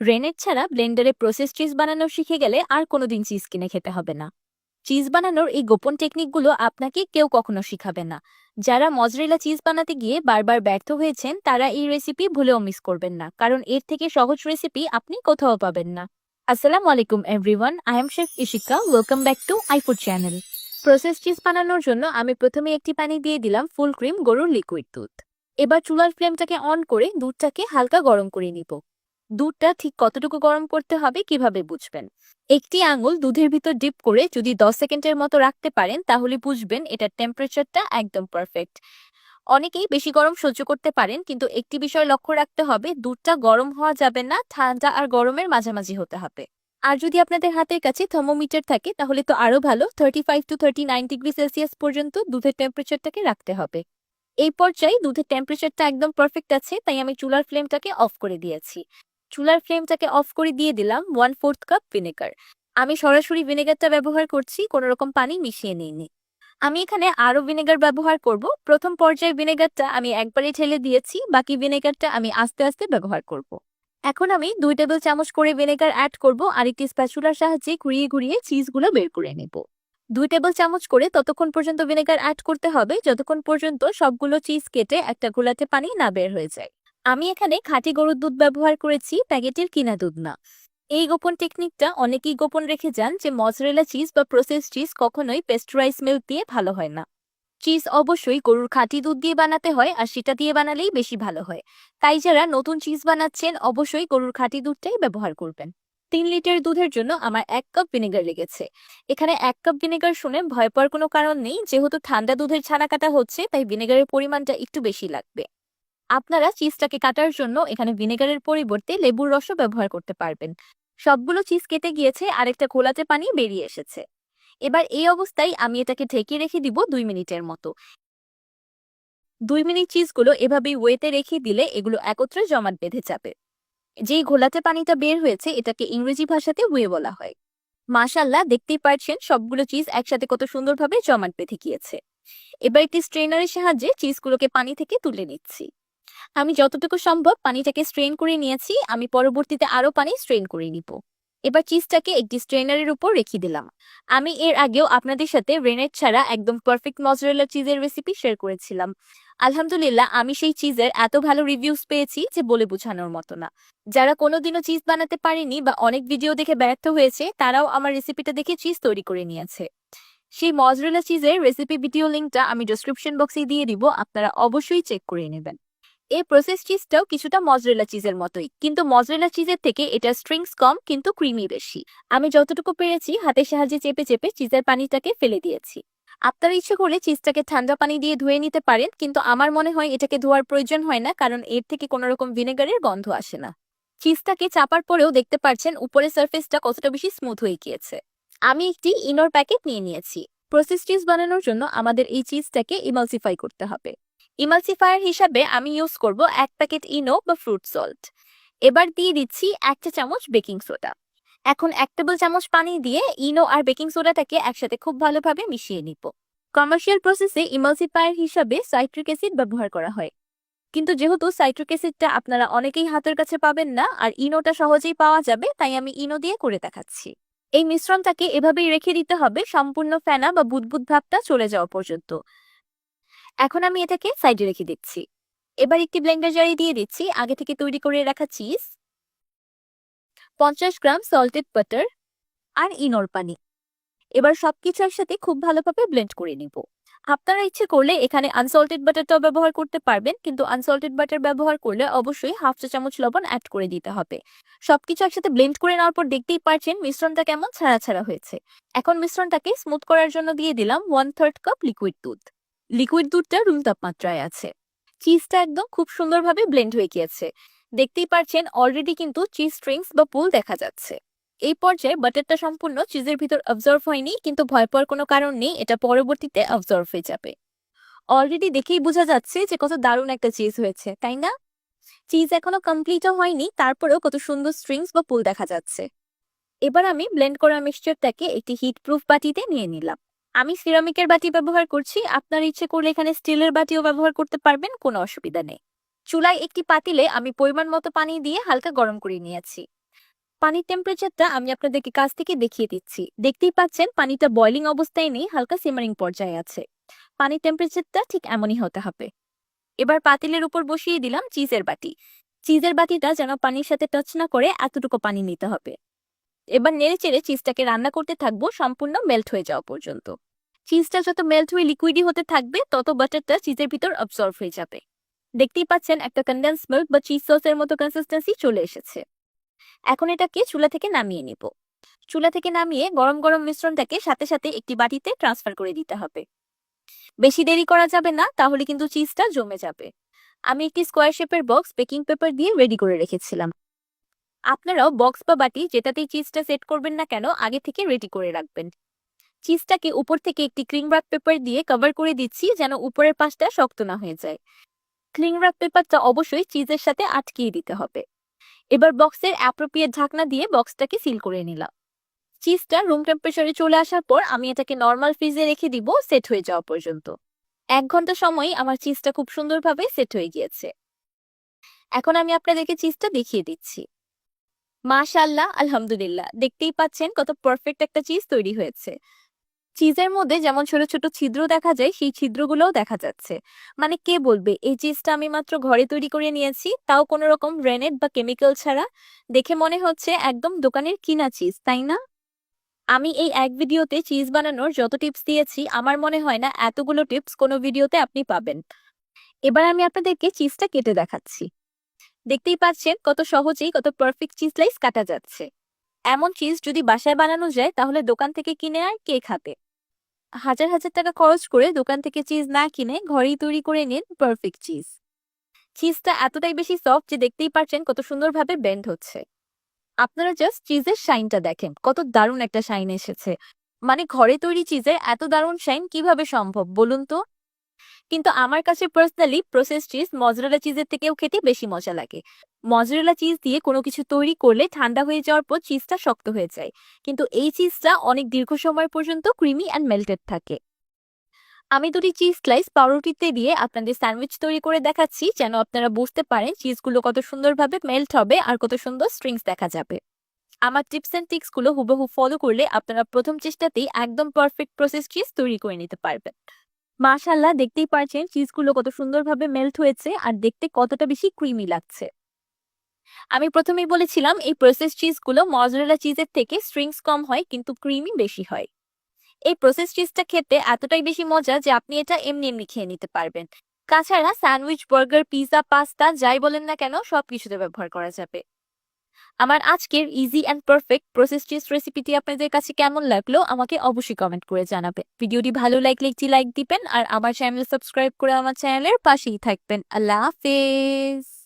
রেনেট ছাড়া ব্লেন্ডারে process cheese বানানো শিখে গেলে আর কোনোদিন চিজ কিনে খেতে হবে না। চিজ বানানোর এই গোপন টেকনিকগুলো আপনাকে কেউ কখনো শিখাবে না। যারা মজরেলা চিজ বানাতে গিয়ে বারবার ব্যর্থ হয়েছেন তারা এই রেসিপি ভুলেও মিস করবেন না, কারণ এর থেকে সহজ রেসিপি আপনি কোথাও পাবেন না। আসসালামু আলাইকুম everyone, I am chef Ishika. Welcome back to আইফুড channel. Process cheese বানানোর জন্য আমি প্রথমে একটি পানি দিয়ে দিলাম ফুল ক্রিম গরুর লিকুইড দুধ। এবার চুলার ফ্লেমটাকে অন করে দুধটাকে হালকা গরম করে নিব। দুধটা ঠিক কতটুকু গরম করতে হবে কিভাবে বুঝবেন? একটি আঙুল দুধের ভিতর ডিপ করে যদি 10 সেকেন্ডের মতো রাখতে পারেন তাহলে বুঝবেন এটার টেম্পারেচারটা একদম পারফেক্ট। অনেকেই বেশি গরম সহ্য করতে পারেন, কিন্তু একটি বিষয় লক্ষ্য রাখতে হবে, দুধটা গরম হওয়া যাবে না, ঠান্ডা আর গরমের মাঝামাঝি হতে হবে। আর যদি আপনাদের হাতের কাছে থার্মোমিটার থাকে তাহলে তো আরো ভালো, 35 to 39 ডিগ্রি সেলসিয়াস পর্যন্ত দুধের টেম্পারেচারটাকে রাখতে হবে। এই পর্যায়ে দুধের টেম্পারেচারটা একদম পারফেক্ট আছে, তাই আমি চুলার ফ্লেমটাকে অফ করে দিয়েছি। চুলার ফ্লেমটাকে অফ করে দিয়ে দিলাম 1/4 কাপ ভিনেগার। আমি সরাসরি ভিনেগারটা ব্যবহার করছি, কোনো রকম পানি মিশিয়ে নিইনি। আমি এখানে আরো ভিনেগার ব্যবহার করব। প্রথম পর্যায়ে ভিনেগারটা আমি একবারে ঢেলে দিয়েছি, বাকি ভিনেগারটা আমি আস্তে আস্তে ব্যবহার করব। এখন আমি 2 টেবিল চামচ করে ভিনেগার অ্যাড করব আর একটি স্প্যাচুলার সাহায্যে ঘুরিয়ে ঘুরিয়ে চিজগুলো বের করে নেব। 2 টেবিল চামচ করে ততক্ষণ পর্যন্ত ভিনেগার অ্যাড করতে হবে যতক্ষণ পর্যন্ত সবগুলো চিজ কেটে একটা ঘোলাটে পানি না বের হয়ে যায়। আমি এখানে খাঁটি গরুর দুধ ব্যবহার করেছি, প্যাকেটের কিনা দুধ না। এই গোপন টেকনিকটা অনেকেই গোপন রেখে যান যে মজরেলা চিজ বা প্রসেস চিজ কখনোই পেস্টুরাইজ মিল্ক দিয়ে ভালো হয় না। চিজ অবশ্যই গরুর খাঁটি দুধ দিয়ে বানাতে হয়, আর সেটা দিয়ে বানালেই বেশি ভালো হয়। তাই যারা নতুন চিজ বানাচ্ছেন অবশ্যই গরুর খাঁটি দুধটাই ব্যবহার করবেন। 3 লিটার দুধের জন্য আমার 1 কাপ ভিনেগার লেগেছে। এখানে 1 কাপ ভিনেগার শুনে ভয় পাওয়ার কোনো কারণ নেই, যেহেতু ঠান্ডা দুধের ছানা কাটা হচ্ছে তাই ভিনেগারের পরিমাণটা একটু বেশি লাগবে। আপনারা চিজটাকে কাটার জন্য এখানে ভিনেগারের পরিবর্তে লেবুর রসও ব্যবহার করতে পারবেন। সবগুলো চিজ কেটে গিয়েছে, আরেকটা ঘোলাটে পানি বেরিয়ে এসেছে। এবার এই অবস্থায় আমি এটাকে ঢেকে রেখে দিব 2 মিনিটের মতো। 2 মিনিট চিজগুলো এভাবেই ওয়েতে রেখে দিলে এগুলো একত্রে জমাট বেঁধে যাবে। যেই ঘোলাটে পানিটা বের হয়েছে এটাকে ইংরেজি ভাষাতে ওয়ে বলা হয়। মাশাআল্লাহ, দেখতেই পাচ্ছেন সবগুলো চিজ একসাথে কত সুন্দরভাবে জমাট বেঁধে গিয়েছে। এবার একটি স্ট্রেনারের সাহায্যে চিজগুলোকে পানি থেকে তুলে নিচ্ছি। আমি যতটুকু সম্ভব পানিটাকে স্ট্রেন করে নিয়েছি, আমি পরবর্তীতে আরো পানি স্ট্রেন করে নিব। এবার চিজটাকে একটি স্ট্রেনারের উপর রেখে দিলাম। আমি এর আগেও আপনাদের সাথে রেনেট ছাড়া একদম পারফেক্ট মজরেলা চিজের রেসিপি শেয়ার করেছিলাম। আলহামদুলিল্লাহ, আমি সেই চিজের এত ভালো রিভিউজ পেয়েছি যে বলে বোঝানোর মতো না। যারা কোনোদিনও চিজ বানাতে পারেনি বা অনেক ভিডিও দেখে ব্যর্থ হয়েছে তারাও আমার রেসিপিটা দেখে চিজ তৈরি করে নিয়েছে। সেই মজরেলা চিজের রেসিপি ভিডিও লিংকটা আমি ডেসক্রিপশন বক্সে দিয়ে দিব, আপনারা অবশ্যই চেক করে নেবেন। এই প্রসেস চিজটাও কিছুটা মজরেলা চিজের মতোই, কিন্তু মজরেলা চিজের থেকে এটা স্ট্রিংস কম কিন্তু ক্রিমি বেশি। আমি যতটুকু পেরেছি হাতের সাহায্যে চেপে চেপে চিজের পানিটাকে ফেলে দিয়েছি। আপনারা ইচ্ছে করলে চিজটাকে ঠান্ডা পানি দিয়ে ধুয়ে নিতে পারেন, কিন্তু আমার মনে হয় এটাকে ধোয়ার প্রয়োজন হয় না, কারণ এর থেকে কোনো রকম ভিনেগারের গন্ধ আসে না। চিজটাকে চাপার পরেও দেখতে পাচ্ছেন উপরের সারফেসটা কতটা বেশি স্মুথ হয়ে গিয়েছে। আমি একটি ইনোর প্যাকেট নিয়ে নিয়েছি। প্রসেস চিজ বানানোর জন্য আমাদের এই চিজটাকে ইমালসিফাই করতে হবে। ইমালসিফায়ার হিসাবে আমি ইউজ করব 1 প্যাকেট ইনো বা ফ্রুট সল্ট। এবার দিয়ে দিচ্ছি 1 চা চামচ বেকিং সোডা। এখন 1 টেবিল চামচ পানি দিয়ে ইনো আর বেকিং সোডাটাকে একসাথে খুব ভালোভাবে মিশিয়ে নিব। কমার্শিয়াল প্রসেসে ইমালসিফায়ার হিসাবে সাইট্রিক অ্যাসিড ব্যবহার করা হয়, কিন্তু যেহেতু সাইট্রিক অ্যাসিডটা আপনারা অনেকেই হাতের কাছে পাবেন না আর ইনোটা সহজেই পাওয়া যাবে, তাই আমি ইনো দিয়ে করে দেখাচ্ছি। এই মিশ্রণটাকে এভাবেই রেখে দিতে হবে সম্পূর্ণ ফেনা বা বুদবুদ ভাবটা চলে যাওয়া পর্যন্ত। এখন আমি এটাকে সাইডে রেখে দিচ্ছি। এবার একটি ব্লেন্ডার জারে দিয়ে দিচ্ছি আগে থেকে তৈরি করে রাখা চিজ, 50 গ্রাম সল্টেড বাটার আর ইনোর পানি। এবার সবকিছু একসাথে খুব ভালোভাবে ব্লেন্ড করে নিব। আপনারা ইচ্ছে করলে এখানে আনসল্টেড বাটারটাও ব্যবহার করতে পারবেন, কিন্তু আনসল্টেড বাটার ব্যবহার করলে অবশ্যই 1/2 চা চামচ লবণ অ্যাড করে দিতে হবে। সবকিছু একসাথে ব্লেন্ড করে নেওয়ার পর দেখতেই পারছেন মিশ্রণটা কেমন ছাড়া ছাড়া হয়েছে। এখন মিশ্রণটাকে স্মুথ করার জন্য দিয়ে দিলাম 1/3 কাপ লিকুইড দুধ। লিকুইড দুধটা রুম তাপমাত্রায় আছে। চিজটা একদম খুব সুন্দরভাবে ব্লেন্ড হয়ে গিয়েছে। দেখতেই পারছেন অলরেডি কিন্তু চিজ স্ট্রিংস বা পুল দেখা যাচ্ছে। এই পর্যায়ে বাটারটা সম্পূর্ণ চিজের ভিতর অবজর্ভ হয়নি, কিন্তু ভয় পাওয়ার কোনো কারণ নেই, এটা পরবর্তীতে অবজর্ভ হয়ে যাবে। অলরেডি দেখেই বোঝা যাচ্ছে যে কত দারুণ একটা চিজ হয়েছে, তাই না? চিজ এখনো কমপ্লিটও হয়নি, তারপরেও কত সুন্দর স্ট্রিংস বা পুল দেখা যাচ্ছে। এবার আমি ব্লেন্ড করা মিক্সচারটাকে একটি হিট প্রুফ বাটিতে নিয়ে নিলাম। আমি সিরামিকের বাটি ব্যবহার করছি, আপনার ইচ্ছে করলে এখানে স্টিলের বাটিও ব্যবহার করতে পারবেন, কোনো অসুবিধা নেই। চুলায় একটি পাতিলে আমি পরিমাণ মতো পানি দিয়ে হালকা গরম করে নিয়েছি। পানির টেম্পারেচারটা আমি আপনাদেরকে কাছ থেকে দেখিয়ে দিচ্ছি। দেখতেই পাচ্ছেন পানিটা বয়লিং অবস্থায় নেই, হালকা সিমারিং পর্যায়ে আছে। পানির টেম্পারেচারটা ঠিক এমনই হতে হবে। এবার পাতিলের উপর বসিয়ে দিলাম চিজের বাটি। চিজের বাটিটা যেন পানির সাথে টাচ না করে এতটুকু পানি নিতে হবে। এবার নেড়ে চেড়ে চিজটাকে রান্না করতে থাকবো সম্পূর্ণ মেল্ট হয়ে যাওয়া পর্যন্ত। চিজটা যত মেল্ট হয়ে লিকুইডি হতে থাকবে তত বাটারটা চিজের ভিতর অবজর্ভ হয়ে যাবে। দেখতেই পাচ্ছেন একটা কনডেন্স মিল্ক বা চিজ সসের মতো কনসিস্টেন্সি চলে এসেছে। এখন এটাকে চুলা থেকে নামিয়ে নিব। চুলা থেকে নামিয়ে গরম গরম মিশ্রণটাকে সাথে সাথে একটি বাটিতে ট্রান্সফার করে দিতে হবে। বেশি দেরি করা যাবে না, তাহলে কিন্তু চিজটা জমে যাবে। আমি একটি স্কোয়ার শেপের বক্স বেকিং পেপার দিয়ে রেডি করে রেখেছিলাম। আপনারাও বক্স বা বাটি যেটাতেই চিজটা সেট করবেন না কেন আগে থেকে রেডি করে রাখবেন। চিজটাকে উপর থেকে একটি ক্লিং র্যাপ পেপার দিয়ে কভার করে দিচ্ছি যেন উপরের পাশটা শক্ত না হয়ে যায়। ক্লিং র্যাপ পেপারটা অবশ্যই চিজের সাথে আটকিয়ে দিতে হবে। এবার বক্সের অ্যাপ্রোপ্রিয়েট ঢাকনা দিয়ে বক্সটাকে সিল করে নিলাম। চিজটা রুম টেম্পারেচারে চলে আসার পর আমি এটাকে নর্মাল ফ্রিজে রেখে দিব সেট হয়ে যাওয়া পর্যন্ত। 1 ঘন্টা সময় আমার চিজটা খুব সুন্দরভাবে সেট হয়ে গিয়েছে। এখন আমি আপনাদেরকে চিজটা দেখিয়ে দিচ্ছি। মাশাআল্লাহ, আলহামদুলিল্লাহ, দেখতেই পাচ্ছেন কত পারফেক্ট একটা চিজ তৈরি হয়েছে। চিজের মধ্যে যেমন ছোট ছোট ছিদ্র দেখা যায়, সেই ছিদ্রগুলোও দেখা যাচ্ছে। মানে কে বলবে এই চিজটা আমি মাত্র ঘরে তৈরি করে নিয়েছি, তাও কোনো রকম রেনেট বা কেমিক্যাল ছাড়া। দেখে মনে হচ্ছে একদম দোকানের কিনা চিজ, তাই না? আমি এই এক ভিডিওতে চিজ বানানোর যত টিপস দিয়েছি, আমার মনে হয় না এতগুলো টিপস কোনো ভিডিওতে আপনি পাবেন। এবার আমি আপনাদেরকে চিজটা কেটে দেখাচ্ছি। দেখতেই পাচ্ছেন কত সহজেই কত পারফেক্ট চিজ স্লাইস কাটা যাচ্ছে। এমন চিজ যদি বাসায় বানানো যায় তাহলে দোকান থেকে কিনে আর কে খাবে? হাজার হাজার টাকা খরচ করে দোকান থেকে চিজ না কিনে ঘরেই তৈরি করে নিন পারফেক্ট চিজ। চিজটা এতটাই বেশি সফট যে দেখতেই পাচ্ছেন কত সুন্দরভাবে বেন্ড হচ্ছে। আপনারা জাস্ট চিজের শাইনটা দেখেন, কত দারুণ একটা শাইন এসেছে। মানে ঘরে তৈরি চিজের এত দারুণ শাইন কিভাবে সম্ভব বলুন তো? কিন্তু আমার কাছে পার্সোনালি প্রসেস চিজ মজরেলা চিজের থেকেও খেতে বেশি মজা লাগে। মজরেলা চিজ দিয়ে কোনো কিছু তৈরি করলে ঠান্ডা হয়ে যাওয়ার পর চিজটা শক্ত হয়ে যায়, কিন্তু এই চিজটা অনেক দীর্ঘ সময় পর্যন্ত ক্রিমি অ্যান্ড মেল্টেড থাকে। আমি দুটি চিজ স্লাইস পাউরুটিতে দিয়ে আপনাদের স্যান্ডউইচ তৈরি করে দেখাচ্ছি যেন আপনারা বুঝতে পারেন চিজগুলো কত সুন্দরভাবে মেল্ট হবে আর কত সুন্দর স্ট্রিংস দেখা যাবে। আমার টিপস এন্ড ট্রিক্স গুলো হুবহু ফলো করলে আপনারা প্রথম চেষ্টাতেই একদম পারফেক্ট প্রসেস চিজ তৈরি করে নিতে পারবেন। মাশাআল্লাহ, দেখতেই পারছেন চিজগুলো কত সুন্দরভাবে মেল্ট হয়েছে আর দেখতে কতটা বেশি ক্রিমি লাগছে। আমি প্রথমেই বলেছিলাম এই প্রসেস চিজগুলো মজরেলা চিজের থেকে স্ট্রিংস কম হয় কিন্তু ক্রিমি বেশি হয়। এই প্রসেস চিজটা খেতে এতটাই বেশি মজা যে আপনি এটা এমনি এমনি খেয়ে নিতে পারবেন। তাছাড়া স্যান্ডউইচ, বার্গার, পিৎজা, পাস্তা যাই বলেন না কেন সবকিছুতে ব্যবহার করা যাবে। আমার আজকের easy and perfect process cheese রেসিপিটি আপনাদের কাছে কেমন লাগলো আমাকে অবশ্যই কমেন্ট করে জানাবেন। ভিডিওটি ভালো লাগলে একটি লাইক দিবেন আর আমার চ্যানেল সাবস্ক্রাইব করে আমার চ্যানেলের পাশেই থাকবেন। আল্লাহ হাফেজ।